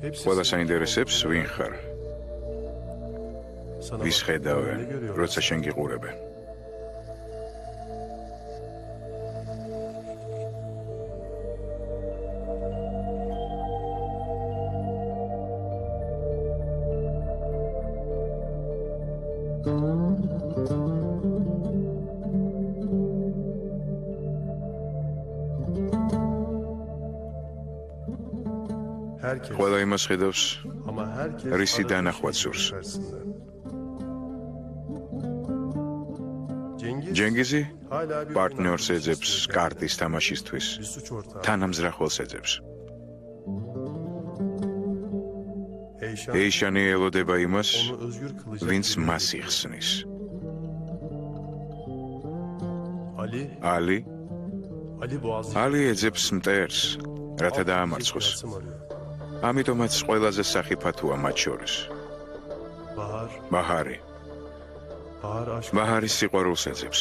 Ყველა საინტერესებს ვინ ხარ? ვის ხედავენ, როცა შენ გიყურებენ? ყველა იმას ხედავს, რისი დანახვაც სურს. ჯენგიზი პარტნიორს ეძებს კარტის თამაშისთვის, თანამზრახველს ეძებს. ეიშანი ელოდება იმას, ვინც მას იხსნის. ალი ეძებს მტერს, რათა დაამარცხოს. ამიტომაც ყველაზე სახიფათოა მათ შორის. ბაჰარი სიყვარულს ეძებს.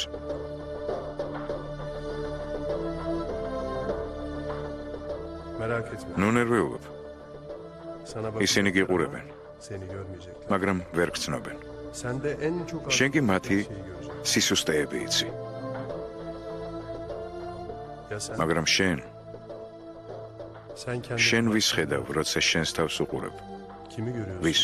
ნუ ნერვიულობ. ისინი გიყურებენ, მაგრამ ვერ გრძნობენ. შენ კი მათი სისუსტეები იცი. მაგრამ შენ ვის ხედავ, როცა შენს თავს უყურებ? ვის?